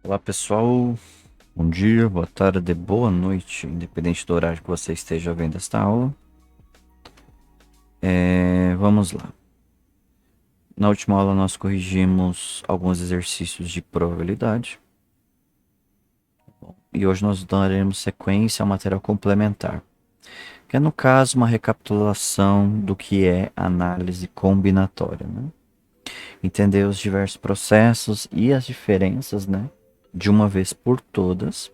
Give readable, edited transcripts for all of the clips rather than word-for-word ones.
Olá pessoal, bom dia, boa tarde, boa noite, independente do horário que você esteja vendo esta aula. Vamos lá. Na última aula nós corrigimos alguns exercícios de probabilidade. E hoje nós daremos sequência ao material complementar, que é no caso uma recapitulação do que é análise combinatória, né? Entender os diversos processos e as diferenças, né? De uma vez por todas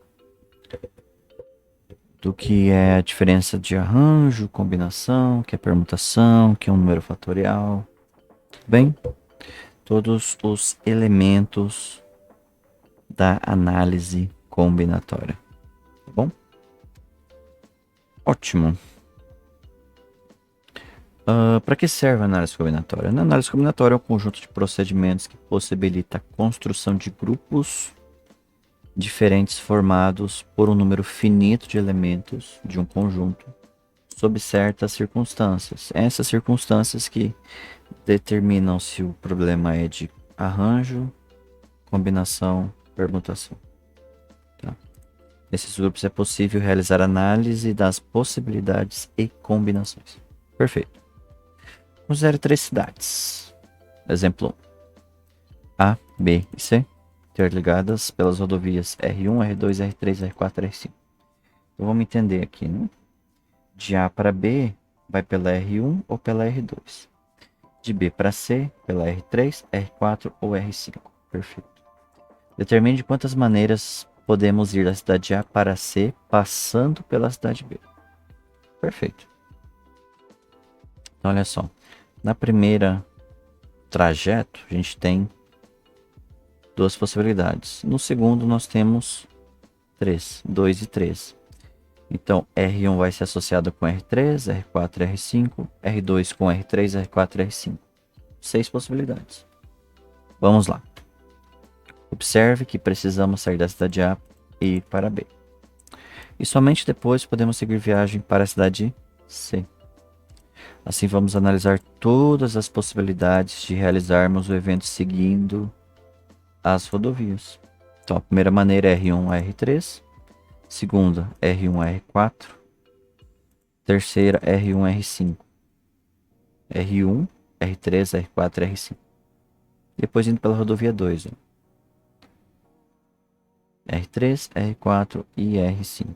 do que é a diferença de arranjo, combinação, que é permutação, que é um número fatorial. Bem, todos os elementos da análise combinatória. Tá bom? Ótimo. Para que serve a análise combinatória? A análise combinatória é um conjunto de procedimentos que possibilita a construção de grupos diferentes formados por um número finito de elementos de um conjunto sob certas circunstâncias. Essas circunstâncias que determinam se o problema é de arranjo, combinação, permutação. Tá? Nesses grupos é possível realizar análise das possibilidades e combinações. Perfeito. Considere três cidades. Exemplo 1. A, B e C interligadas pelas rodovias R1, R2, R3, R4, R5. Então vamos entender aqui, né? De A para B vai pela R1 ou pela R2. De B para C, pela R3, R4 ou R5. Perfeito. Determine de quantas maneiras podemos ir da cidade A para C passando pela cidade B. Perfeito. Então, olha só. Na primeira trajeto, a gente tem duas possibilidades. No segundo, nós temos 2 e 3. Então, R1 vai ser associado com R3, R4 e R5, R2 com R3, R4 e R5. 6 possibilidades. Vamos lá. Observe que precisamos sair da cidade A e ir para B. E somente depois podemos seguir viagem para a cidade C. Assim vamos analisar todas as possibilidades de realizarmos o evento seguindo as rodovias. Então a primeira maneira é R1 a R3, segunda R1 a R4, terceira R1 a R5, R1, R3, R4 R5. Depois indo pela rodovia 2. R3, R4 e R5.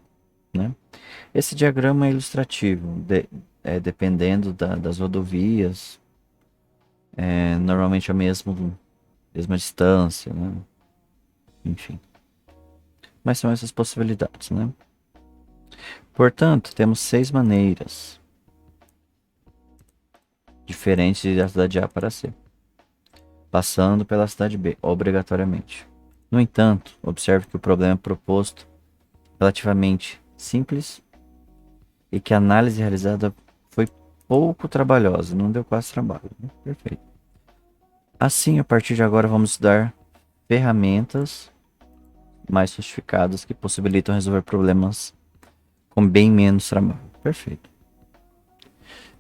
Né? Esse diagrama é ilustrativo, dependendo das rodovias, normalmente a mesma distância, né? Enfim. Mas são essas possibilidades, né? Portanto, temos 6 maneiras diferentes de ir da cidade A para C, passando pela cidade B, obrigatoriamente. No entanto, observe que o problema proposto é relativamente simples e que a análise realizada foi pouco trabalhosa, não deu quase trabalho. Né? Perfeito. Assim, a partir de agora, vamos estudar ferramentas mais sofisticadas que possibilitam resolver problemas com bem menos trabalho. Perfeito.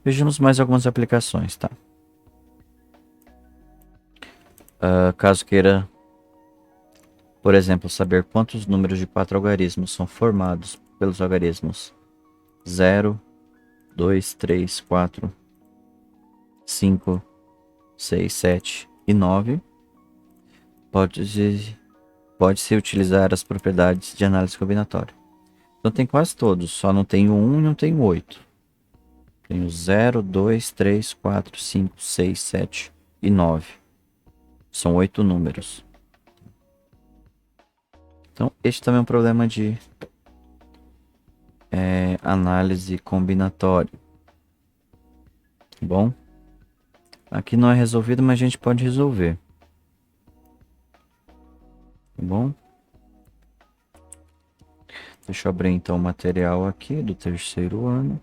Vejamos mais algumas aplicações, tá? Caso queira, por exemplo, saber quantos números de 4 algarismos são formados pelos algarismos 0, 2, 3, 4, 5, 6, 7 e 9, pode-se utilizar as propriedades de análise combinatória. Então tem quase todos, só não tem o 1 e não tem o 8. Tem o 0, 2, 3, 4, 5, 6, 7 e 9. São 8 números. Então este também é um problema de análise combinatória. Bom, aqui não é resolvido, mas a gente pode resolver. Tá bom? Deixa eu abrir então o material aqui do terceiro ano.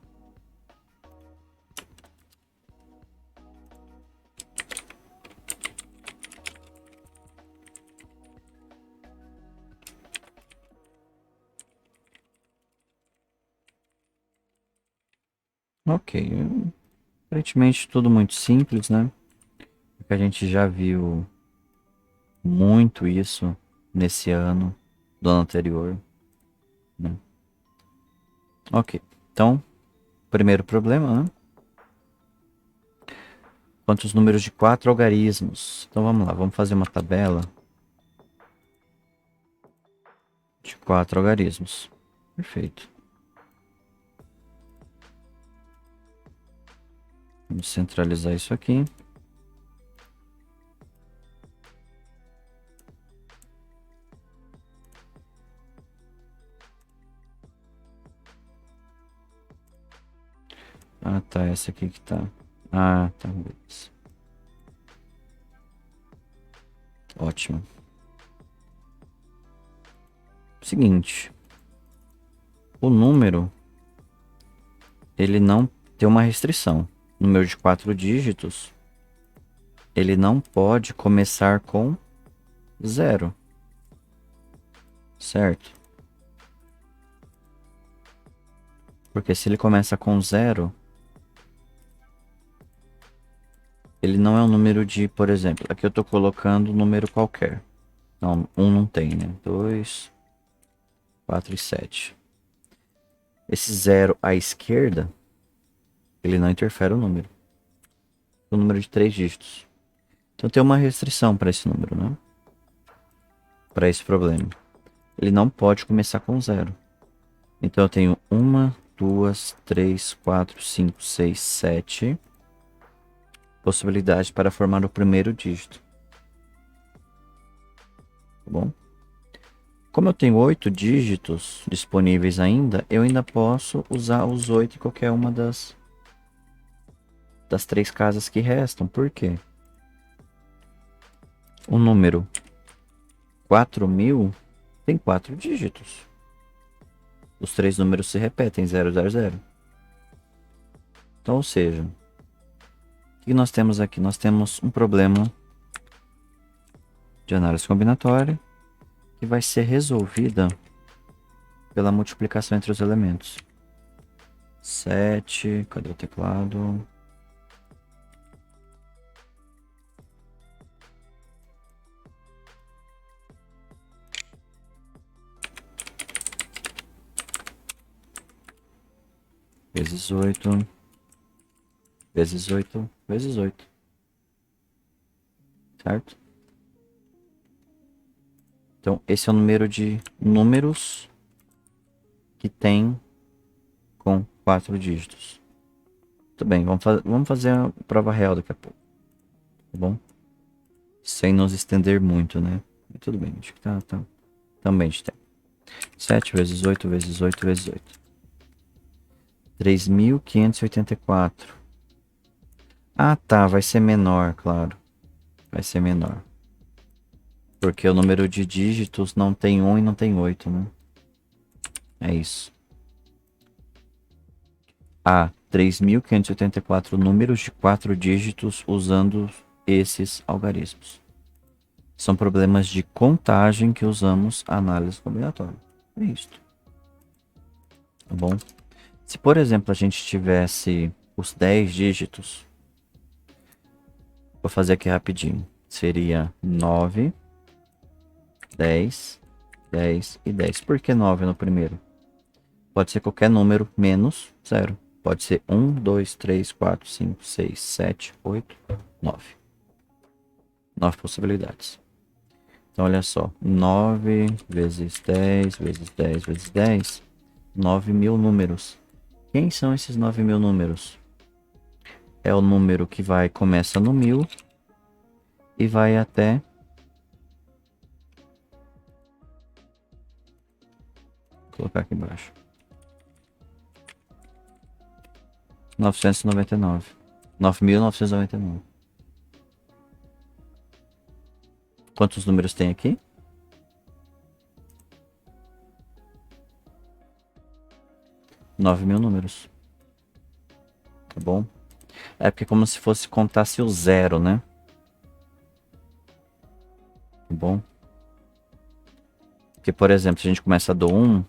Ok, aparentemente tudo muito simples, né? Porque a gente já viu muito isso nesse ano do ano anterior, né? Ok, então, primeiro problema, né? Quantos números de 4 algarismos? Então vamos lá, vamos fazer uma tabela de 4 algarismos. Perfeito. Vamos centralizar isso aqui. Ah, tá, essa aqui que tá. Ah, tá, beleza. Ótimo. Seguinte. O número, ele não tem uma restrição. Número de 4 dígitos, ele não pode começar com 0. Certo? Porque se ele começa com 0, ele não é um número de, por exemplo, aqui eu estou colocando um número qualquer. Não, 1 não tem, né? 2, 4 e 7. Esse 0 à esquerda, ele não interfere o número. O número de 3 dígitos. Então tem uma restrição para esse número, né? Para esse problema. Ele não pode começar com 0. Então eu tenho 1, 2, 3, 4, 5, 6, 7 possibilidades para formar o primeiro dígito. Tá bom? Como eu tenho 8 dígitos disponíveis ainda, eu ainda posso usar os 8 em qualquer uma das 3 casas que restam. Por quê? O número 4000 tem 4 dígitos. Os 3 números se repetem, 0, 0, 0. Então, ou seja, o que nós temos aqui? Nós temos um problema de análise combinatória que vai ser resolvida pela multiplicação entre os elementos. 7, cadê o teclado? Vezes 8, vezes 8, vezes 8. Certo? Então, esse é o número de números que tem com 4 dígitos. Tudo bem, vamos fazer a prova real daqui a pouco. Tá bom? Sem nos estender muito, né? Mas tudo bem, acho que tá também de tempo. 7 vezes 8 vezes 8 vezes 8. 3.584. Ah, tá, vai ser menor, claro. Vai ser menor. Porque o número de dígitos não tem 1 e não tem 8, né? É isso. Há 3.584 números de 4 dígitos usando esses algarismos. São problemas de contagem que usamos a análise combinatória. É isto. Tá bom? Se, por exemplo, a gente tivesse os 10 dígitos, vou fazer aqui rapidinho. Seria 9, 10, 10 e 10. Por que 9 no primeiro? Pode ser qualquer número menos 0. Pode ser 1, 2, 3, 4, 5, 6, 7, 8, 9. 9 possibilidades. Então, olha só. 9 vezes 10 vezes 10 vezes 10. 9.000 números. Quem são esses 9.000 números? É o número que começa no 1000 e vai até... Vou colocar aqui embaixo. 999. 9.999. Quantos números tem aqui? 9.000 números. Tá bom? É porque é como se fosse contasse o zero, né? Tá bom? Porque, por exemplo, se a gente começa do 1,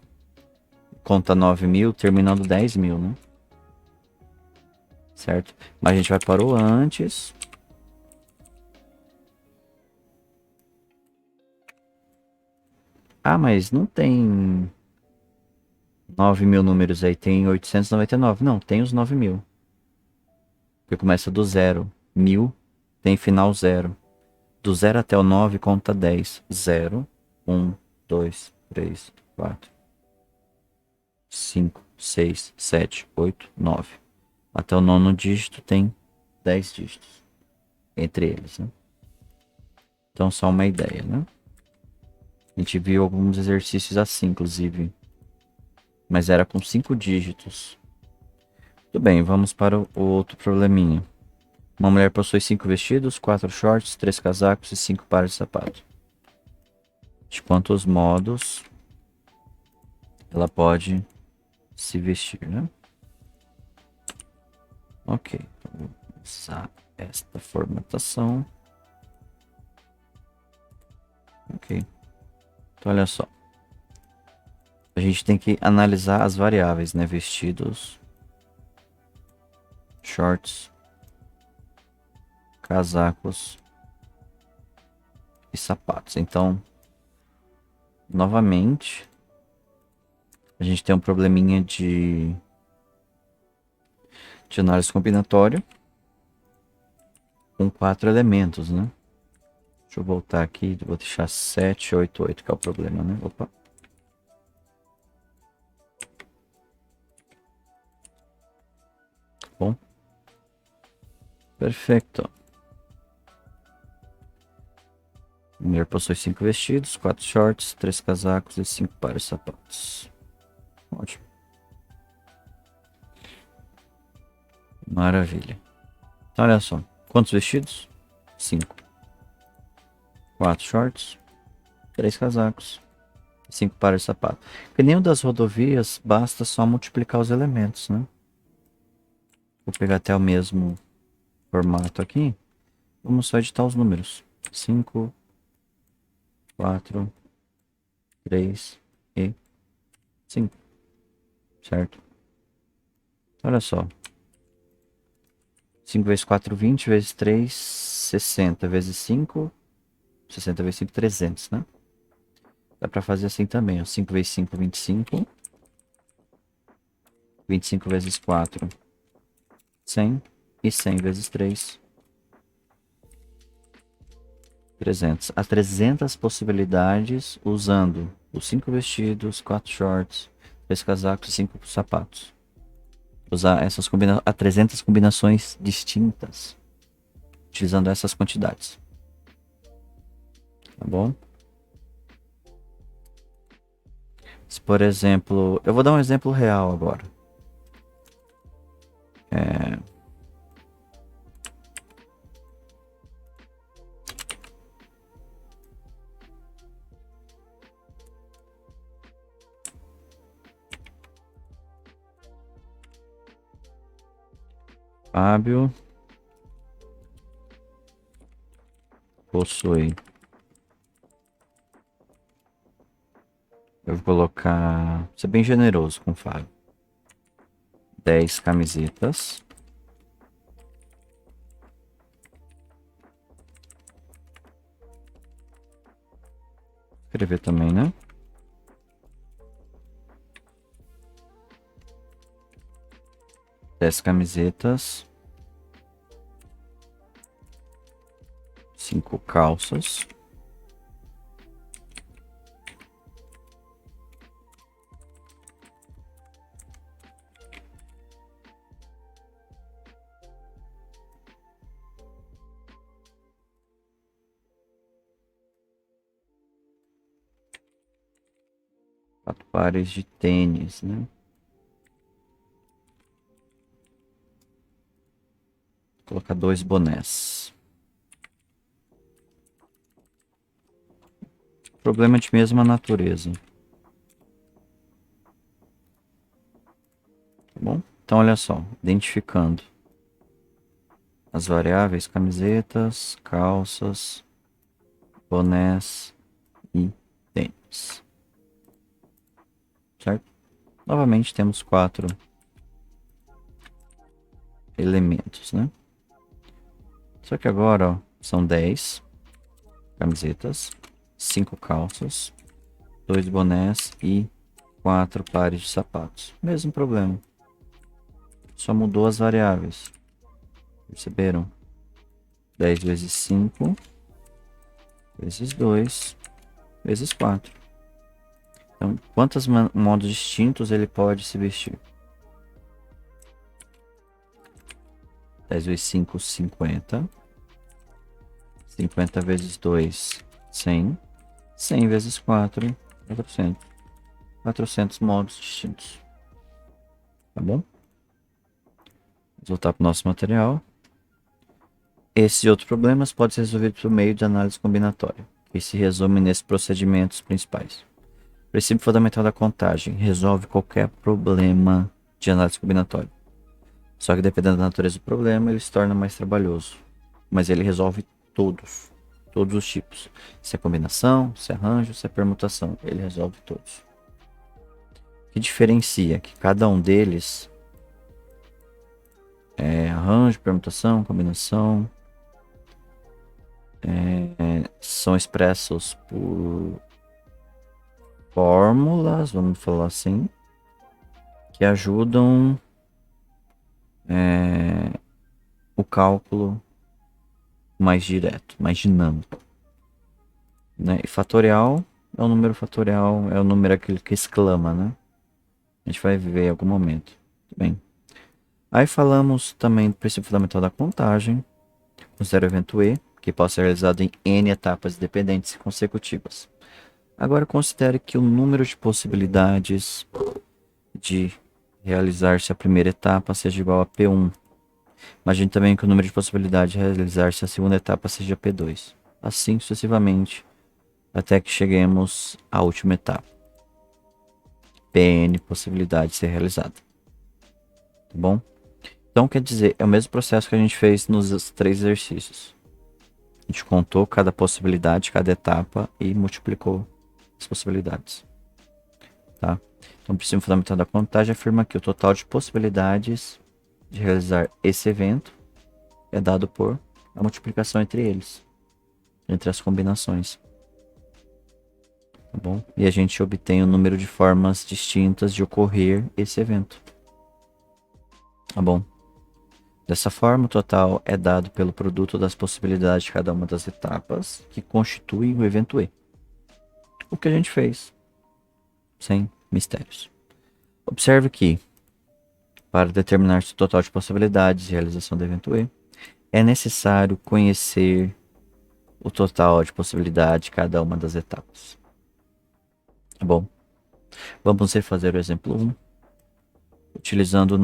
conta 9.000, terminando 10.000, né? Certo? Mas a gente vai para o antes. Ah, mas não tem 9.000 números aí, tem 899. Não, tem os 9.000. Porque começa do zero. 1.000 tem final zero. Do zero até o 9 conta 10. 0, 1, 2, 3, 4, 5, 6, 7, 8, 9. Até o nono dígito tem 10 dígitos entre eles, né? Então, só uma ideia, né? A gente viu alguns exercícios assim, inclusive. Mas era com 5 dígitos. Tudo bem, vamos para o outro probleminha. Uma mulher possui 5 vestidos, 4 shorts, 3 casacos e 5 pares de sapato. De quantos modos ela pode se vestir, né? Ok, então vou usar esta formatação. Ok, então olha só. A gente tem que analisar as variáveis, né? Vestidos, shorts, casacos e sapatos. Então, novamente, a gente tem um probleminha de análise combinatória com 4 elementos, né? Deixa eu voltar aqui, vou deixar 7, 8, 8, que é o problema, né? Opa. Bom. Perfeito. A mulher possui 5 vestidos, 4 shorts, 3 casacos e 5 pares de sapatos. Ótimo. Maravilha. Então, olha só. Quantos vestidos? 5. 4 shorts, 3 casacos e 5 pares de sapato. Porque nenhuma das rodovias basta só multiplicar os elementos, né? Vou pegar até o mesmo formato aqui. Vamos só editar os números. 5, 4, 3 e 5. Certo? Olha só. 5 vezes 4, 20. Vezes 3, 60. Vezes 5, 60 vezes 5, 300, né? Dá pra fazer assim também, ó. 5 vezes 5, 25. 25 vezes 4, 100. E 100 vezes 3, 300. Há 300 possibilidades usando os 5 vestidos, 4 shorts, 3 casacos e 5 sapatos. Usar essas há 300 combinações distintas, utilizando essas quantidades. Tá bom? Se, por exemplo, eu vou dar um exemplo real agora. Fábio possui. Eu vou colocar. Ser bem generoso com o Fábio. 10 camisetas. Escrever também, né? 10 camisetas. 5 calças. Quatro pares de tênis, né? Vou colocar 2 bonés. Problema de mesma natureza. Tá bom? Então, olha só. Identificando as variáveis camisetas, calças, bonés e tênis. Certo? Novamente temos 4 elementos, né? Só que agora, ó, são 10 camisetas, 5 calças, 2 bonés e 4 pares de sapatos. Mesmo problema. Só mudou as variáveis. Perceberam? 10 vezes 5 vezes 2 vezes 4. Então, quantos modos distintos ele pode se vestir? 10 vezes 5, 50. 50 vezes 2, 100. 100 vezes 4, 400. 400 modos distintos. Tá bom? Vamos voltar para o nosso material. Esses e outros problemas podem ser resolvidos por meio de análise combinatória, que se resume nesses procedimentos principais. O princípio fundamental da contagem resolve qualquer problema de análise combinatória. Só que dependendo da natureza do problema, ele se torna mais trabalhoso. Mas ele resolve todos os tipos. Se é combinação, se é arranjo, se é permutação, ele resolve todos. O que diferencia que cada um deles é arranjo, permutação, combinação, são expressos por fórmulas, vamos falar assim, que ajudam o cálculo mais direto, mais dinâmico. Né? E fatorial é o número fatorial, é o número aquele que exclama, né? A gente vai ver em algum momento. Bem. Aí falamos também do princípio fundamental da contagem, considera o evento E, que pode ser realizado em N etapas dependentes e consecutivas. Agora considere que o número de possibilidades de realizar-se a primeira etapa seja igual a P1. Imagine também que o número de possibilidades de realizar-se a segunda etapa seja P2. Assim sucessivamente, até que cheguemos à última etapa. Pn possibilidade de ser realizada. Tá bom? Então quer dizer, é o mesmo processo que a gente fez nos 3 exercícios. A gente contou cada possibilidade, cada etapa e multiplicou as possibilidades. Tá? Então o princípio fundamental da contagem afirma que o total de possibilidades de realizar esse evento é dado por a multiplicação entre eles, entre as combinações. Tá bom? E a gente obtém o número de formas distintas de ocorrer esse evento. Tá bom? Dessa forma, o total é dado pelo produto das possibilidades de cada uma das etapas que constituem o evento E. O que a gente fez, sem mistérios. Observe que, para determinar-se o total de possibilidades de realização do evento E, é necessário conhecer o total de possibilidades de cada uma das etapas. Tá bom? Vamos refazer o exemplo 1, utilizando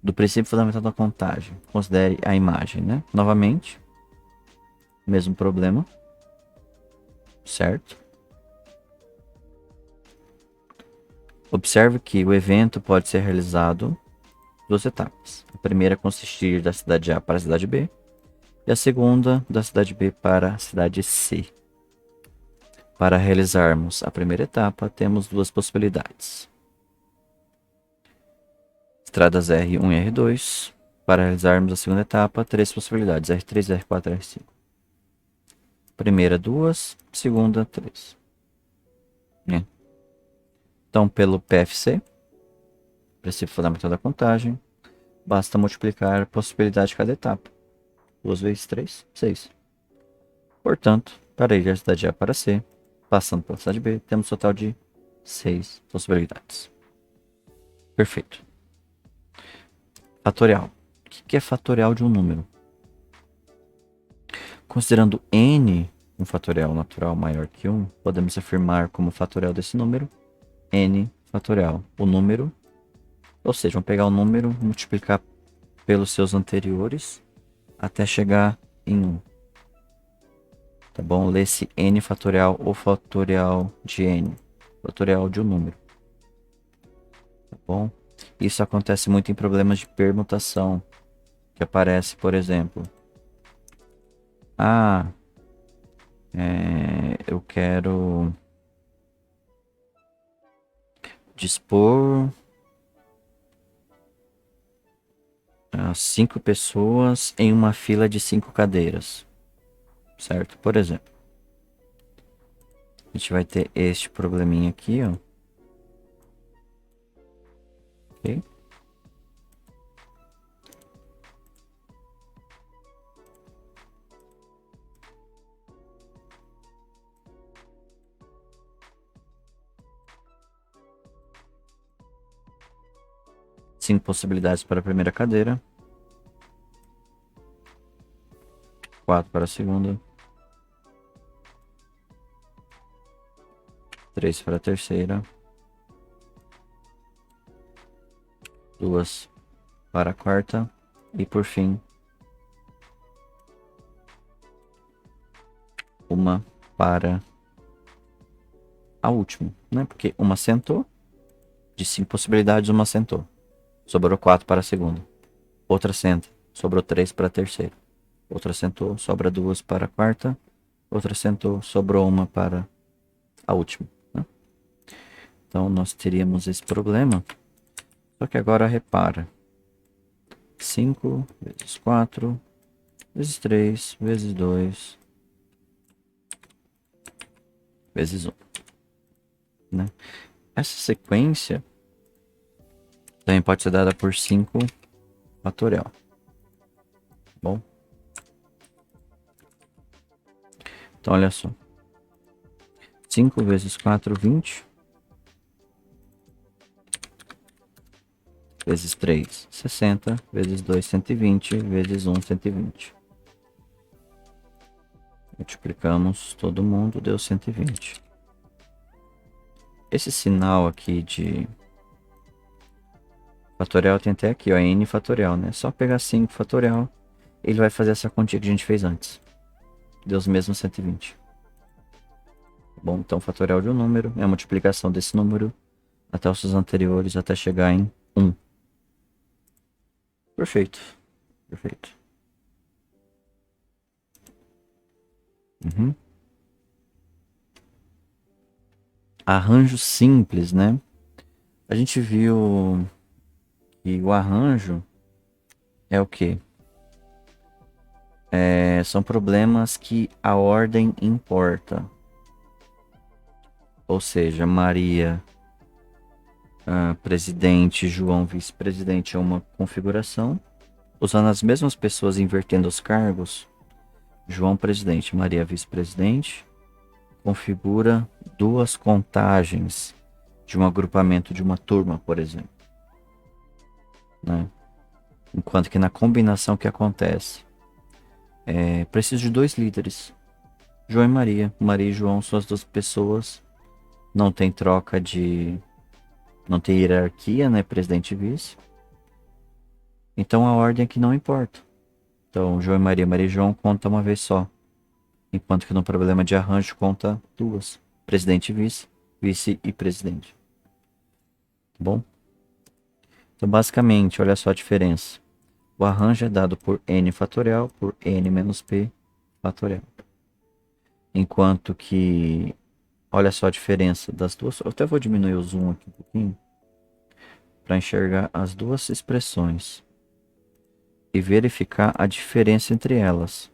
do princípio fundamental da contagem. Considere a imagem, né? Novamente, mesmo problema, certo? Observe que o evento pode ser realizado em 2 etapas. A primeira consistir da cidade A para a cidade B e a segunda da cidade B para a cidade C. Para realizarmos a primeira etapa, temos 2 possibilidades. Estradas R1 e R2. Para realizarmos a segunda etapa, 3 possibilidades, R3, R4 e R5. Primeira 2, segunda 3. Então, pelo PFC, princípio fundamental da contagem, basta multiplicar a possibilidade de cada etapa. 2 vezes 3, 6. Portanto, para ir da cidade A para C, passando pela cidade B, temos um total de 6 possibilidades. Perfeito. Fatorial. O que é fatorial de um número? Considerando n um fatorial natural maior que 1, podemos afirmar como fatorial desse número n fatorial. O número, ou seja, vamos pegar o número, multiplicar pelos seus anteriores até chegar em 1. Tá bom? Lê-se n fatorial ou fatorial de n. Fatorial de um número. Tá bom? Isso acontece muito em problemas de permutação. Que aparece, por exemplo. Eu quero dispor 5 pessoas em uma fila de 5 cadeiras. Certo? Por exemplo. A gente vai ter este probleminha aqui, ó. Ok? Cinco possibilidades para a primeira cadeira. 4 para a segunda. 3 para a terceira. 2 para a quarta. E por fim, uma para a última, né? Porque uma sentou. De 5 possibilidades, uma sentou. Sobrou 4 para a segunda. Outra senta. Sobrou 3 para a terceira. Outra sentou. Sobra 2 para a quarta. Outra sentou. Sobrou uma para a última, né? Então nós teríamos esse problema. Só que agora repara. 5 vezes 4 vezes 3 vezes 2 vezes 1, né? Essa sequência também pode ser dada por 5 fatorial. Bom, então olha só. 5 vezes 4, 20. Vezes 3, 60. Vezes 2, 120. Vezes 1, 120. Multiplicamos todo mundo, deu 120. Esse sinal aqui de fatorial tem até aqui, ó, n fatorial, né? Só pegar 5 fatorial, ele vai fazer essa continha que a gente fez antes. Deu os mesmos 120. Bom, então o fatorial de um número é a multiplicação desse número até os seus anteriores, até chegar em 1. Perfeito. Perfeito. Uhum. Arranjo simples, né? A gente viu que o arranjo é o quê? São problemas que a ordem importa. Ou seja, Maria, presidente, João, vice-presidente é uma configuração. Usando as mesmas pessoas invertendo os cargos, João, presidente, Maria, vice-presidente, configura duas contagens de um agrupamento de uma turma, por exemplo, né? Enquanto que na combinação que acontece, preciso de dois líderes, João e Maria. Maria e João são as duas pessoas, não tem troca de... não tem hierarquia, né? Presidente e vice. Então a ordem aqui não importa. Então João e Maria, Maria e João conta uma vez só. Enquanto que no problema de arranjo conta duas. Presidente e vice, vice e presidente. Tá bom? Então basicamente, olha só a diferença. O arranjo é dado por n fatorial por n menos p fatorial. Enquanto que, olha só a diferença das duas. Eu até vou diminuir o zoom aqui um pouquinho para enxergar as duas expressões e verificar a diferença entre elas.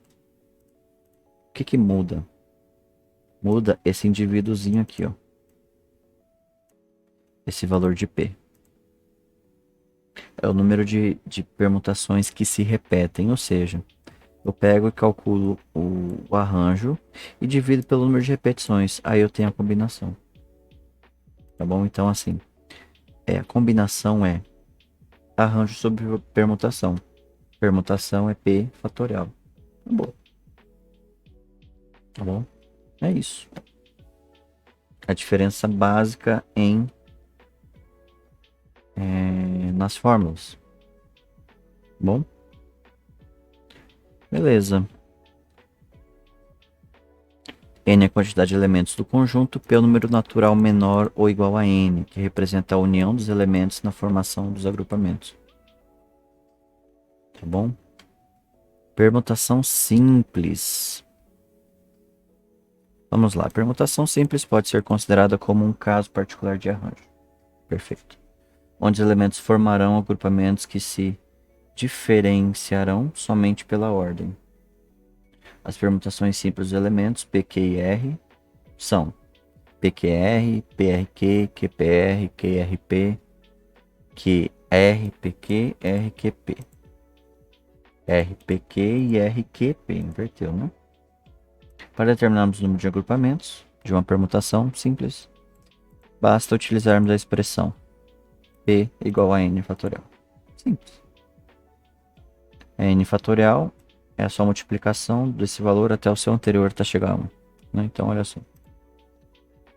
O que que muda? Muda esse indivíduozinho aqui, ó. Esse valor de P. É o número de permutações que se repetem, ou seja, eu pego e calculo o arranjo e divido pelo número de repetições, aí eu tenho a combinação. Tá bom? Então assim, a combinação é arranjo sobre permutação. Permutação é P fatorial. Tá bom? Tá bom? É isso. A diferença básica nas fórmulas. Bom? Beleza. N é a quantidade de elementos do conjunto, P é o número natural menor ou igual a N, que representa a união dos elementos na formação dos agrupamentos. Tá bom? Permutação simples. Vamos lá. Permutação simples pode ser considerada como um caso particular de arranjo. Perfeito. Onde os elementos formarão agrupamentos que se diferenciarão somente pela ordem. As permutações simples dos elementos P, Q e R são PQR, PRQ, QPR, QRP, QRPQ, RQP. RPQ e RQP, inverteu, né? Para determinarmos o número de agrupamentos de uma permutação simples, basta utilizarmos a expressão P igual a N fatorial. Simples. N fatorial é a sua multiplicação desse valor até o seu anterior até chegar a 1. Né? Então, olha só.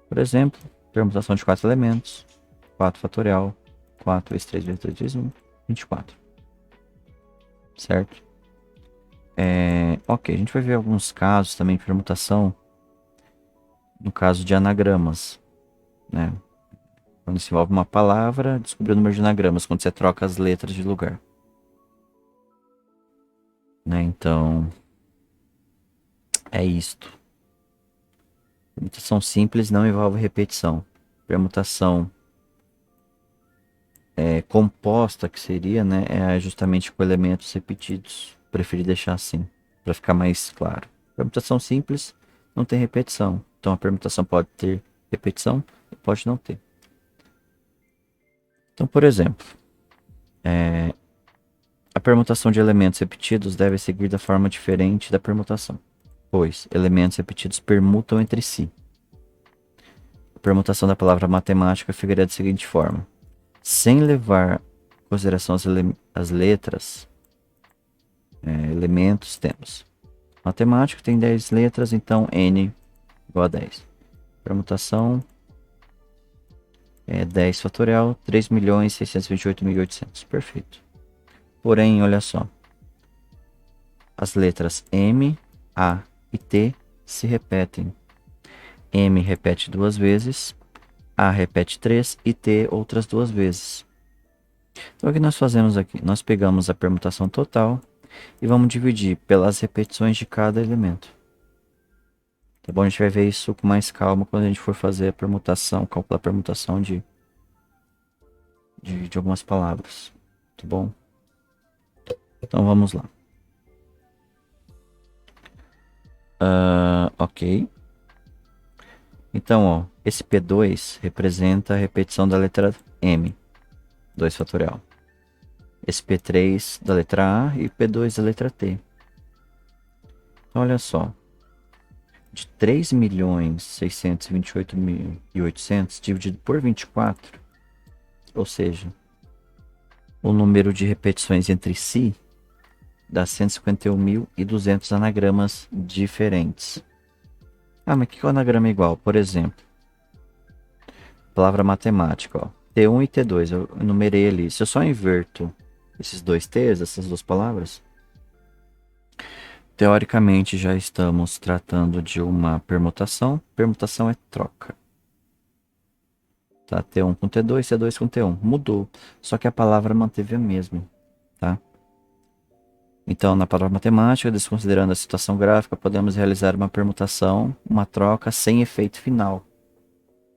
Por exemplo, permutação de 4 elementos, 4 fatorial, 4 vezes 3 vezes 3 vezes 1, 24. Certo? Ok, a gente vai ver alguns casos também de permutação, no caso de anagramas, né? Quando se envolve uma palavra, descobrir o número de anagramas, quando você troca as letras de lugar. Né? Então, é isto. Permutação simples não envolve repetição. Permutação composta, que seria, né, é justamente com elementos repetidos. Preferi deixar assim, para ficar mais claro. Permutação simples não tem repetição. Então a permutação pode ter repetição e pode não ter. Então, por exemplo, a permutação de elementos repetidos deve seguir da forma diferente da permutação, pois elementos repetidos permutam entre si. A permutação da palavra matemática ficaria da seguinte forma: sem levar em consideração as letras, elementos, temos matemática tem 10 letras, então N igual a 10. Permutação é 10 fatorial, 3.628.800. Perfeito. Porém, olha só. As letras M, A e T se repetem. M repete 2 vezes, A repete 3 e T outras 2 vezes. Então, o que nós fazemos aqui? Nós pegamos a permutação total e vamos dividir pelas repetições de cada elemento. Tá bom? A gente vai ver isso com mais calma quando a gente for fazer a permutação, calcular a permutação de algumas palavras. Tá bom? Então vamos lá. Ok. Então, ó, esse P2 representa a repetição da letra M, 2 fatorial. Esse P3 da letra A e P2 da letra T. Então, olha só. De 3.628.800 dividido por 24, ou seja, o número de repetições entre si dá 151.200 anagramas diferentes. Ah, mas o que é o anagrama igual? Por exemplo, palavra matemática, ó, T1 e T2, eu enumerei ali. Se eu só inverto esses dois T's, essas duas palavras, teoricamente já estamos tratando de uma permutação. Permutação é troca. Tá? T1 com T2, T2 com T1. Mudou, só que a palavra manteve a mesma. Tá? Então, na palavra matemática, desconsiderando a situação gráfica, podemos realizar uma permutação, uma troca sem efeito final,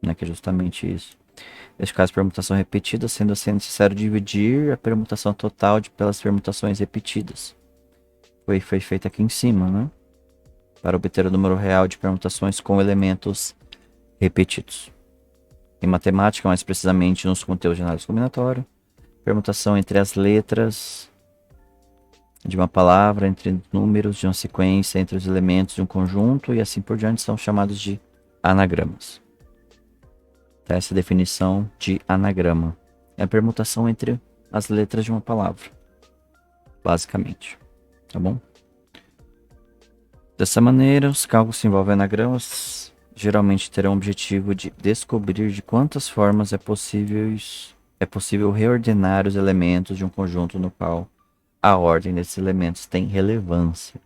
né, que é justamente isso. Neste caso, permutação repetida, sendo assim necessário dividir a permutação total pelas permutações repetidas. Foi feito aqui em cima, né? Para obter o número real de permutações com elementos repetidos. Em matemática, mais precisamente nos conteúdos de análise combinatória, permutação entre as letras de uma palavra, entre números de uma sequência, entre os elementos de um conjunto e assim por diante são chamados de anagramas. Tá? Essa definição de anagrama é a permutação entre as letras de uma palavra, basicamente. Tá bom? Dessa maneira, os cálculos que envolvem anagramas geralmente terão o objetivo de descobrir de quantas formas é possível reordenar os elementos de um conjunto no qual a ordem desses elementos tem relevância.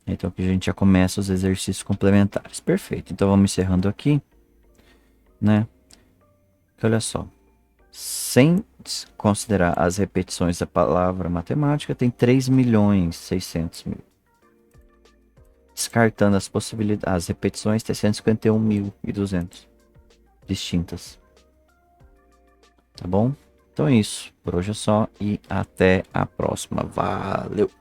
Então aqui a gente já começa os exercícios complementares. Perfeito. Então vamos encerrando aqui, né? Que olha só. Sem considerar as repetições da palavra matemática, tem 3.600.000. Descartando as possibilidades, as repetições, tem 151.200 distintas. Tá bom? Então é isso. Por hoje é só e até a próxima. Valeu!